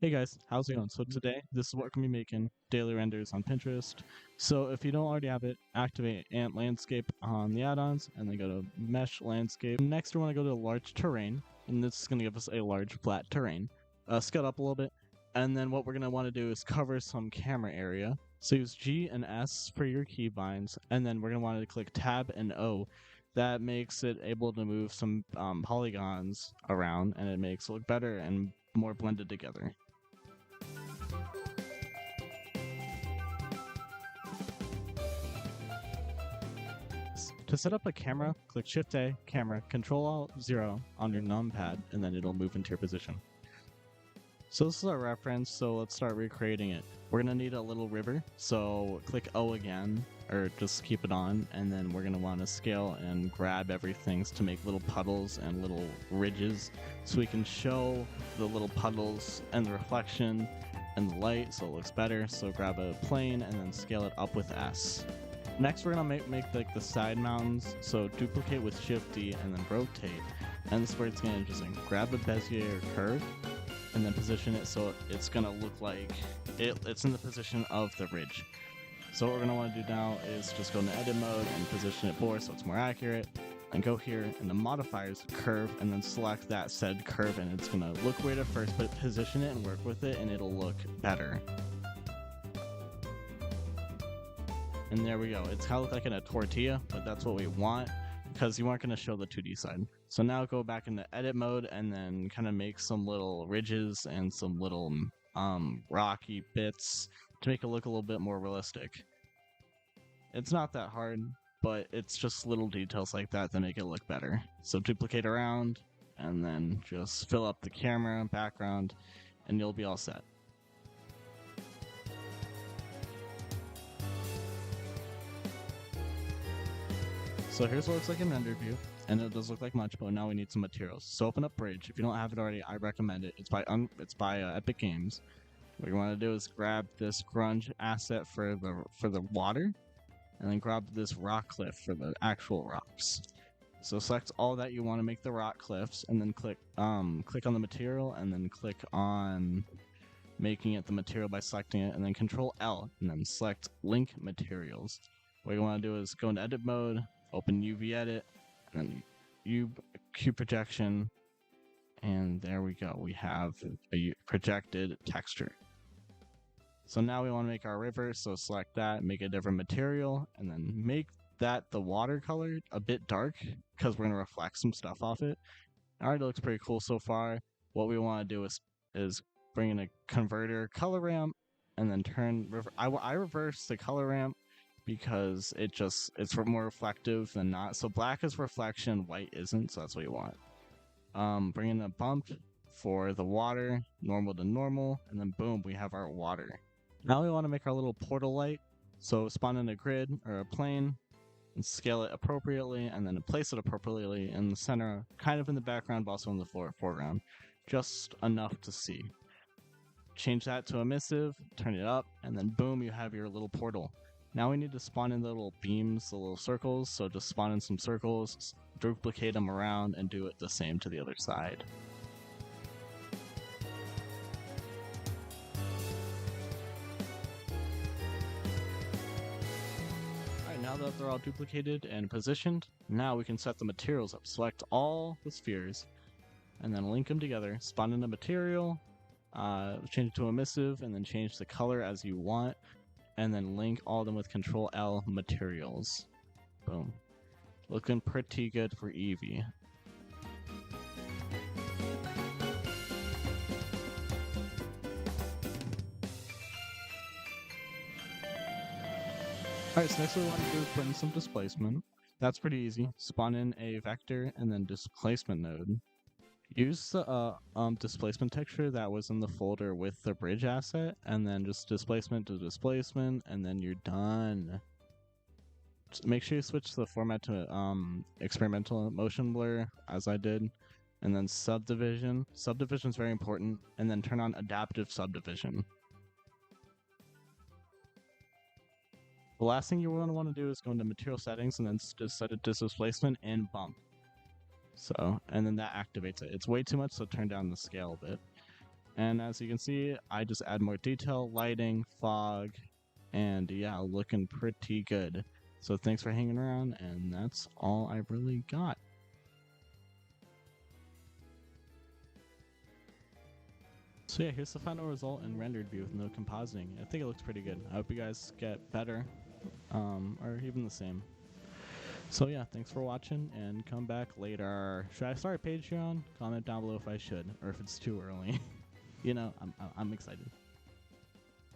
Hey guys, how's it going? So today, this is what we're going to be making daily renders on Pinterest. So if you don't already have it, activate Ant Landscape on the add-ons, and then go to Mesh Landscape. Next, we want to go to Large Terrain, and this is going to give us a large flat terrain. Scale it up a little bit, and then what we're going to want to do is cover some camera area. So use G and S for your keybinds, and then we're going to want to click Tab and O. That makes it able to move some polygons around, and it makes it look better and more blended together. To set up a camera, click Shift-A, Camera, Control-Alt-0 on your numpad, and then it'll move into your position. So this is our reference, so let's start recreating it. We're going to need a little river, so click O again, or just keep it on, and then we're going to want to scale and grab everything to make little puddles and little ridges, so we can show the little puddles and the reflection and the light so it looks better. So grab a plane and then scale it up with S. Next, we're gonna make like the side mountains. So duplicate with Shift D and then rotate. And this is where it's gonna interesting. Grab a Bezier curve and then position it so it's gonna look like it's in the position of the ridge. So what we're gonna want to do now is just go into edit mode and position it forward so it's more accurate. And go here in the modifiers curve and then select that said curve, and it's gonna look weird at first, but position it and work with it and it'll look better. And there we go. It's kind of look like in a tortilla, but that's what we want because you aren't going to show the 2D side. So now go back into edit mode and then kind of make some little ridges and some little rocky bits to make it look a little bit more realistic. It's not that hard, but it's just little details like that make it look better. So duplicate around and then just fill up the camera background and you'll be all set. So here's what it looks like in render view, and it does look like much, but now we need some materials. So open up Bridge. If you don't have it already, I recommend it. It's by Epic Games. What you want to do is grab this grunge asset for the water, and then grab this rock cliff for the actual rocks. So select all that you want to make the rock cliffs, and then click on the material, and then click on making it the material by selecting it, and then Control L, and then select Link Materials. What you want to do is go into edit mode, open UV edit, and then cube projection, and there we go. We have a projected texture. So now we want to make our river, so select that, make a different material, and then make that the watercolor a bit dark because we're going to reflect some stuff off it. Alright, it looks pretty cool so far. What we want to do is bring in a converter color ramp and then I reverse the color ramp because it's more reflective than not. So black is reflection, white isn't, so that's what you want. Bring in a bump for the water, normal to normal, and then boom, we have our water. Now we want to make our little portal light. So spawn in a grid or a plane and scale it appropriately, and then place it appropriately in the center, kind of in the background, but also in the foreground, just enough to see. Change that to emissive, turn it up, and then boom, you have your little portal. Now we need to spawn in the little beams, the little circles, so just spawn in some circles, duplicate them around, and do it the same to the other side. Alright, now that they're all duplicated and positioned, now we can set the materials up. Select all the spheres, and then link them together, spawn in a material, change it to emissive, and then change the color as you want. And then link all of them with Control L materials. Boom. Looking pretty good for Eevee. Alright, so next what we want to do is put in some displacement. That's pretty easy. Spawn in a vector and then displacement node. Use the displacement texture that was in the folder with the bridge asset, and then just displacement to displacement, and then you're done. Just make sure you switch the format to experimental motion blur, as I did, and then subdivision. Subdivision is very important, and then turn on adaptive subdivision. The last thing you're going to want to do is go into material settings and then just set it to displacement and bump. So, and then that activates it. It's way too much, so turn down the scale a bit. And as you can see, I just add more detail, lighting, fog, and yeah, looking pretty good. So thanks for hanging around, and that's all I really got. So yeah, here's the final result in rendered view with no compositing. I think it looks pretty good. I hope you guys get better, or even the same. So yeah, thanks for watching, and come back later. Should I start Patreon? Comment down below if I should, or if it's too early. You know, I'm excited.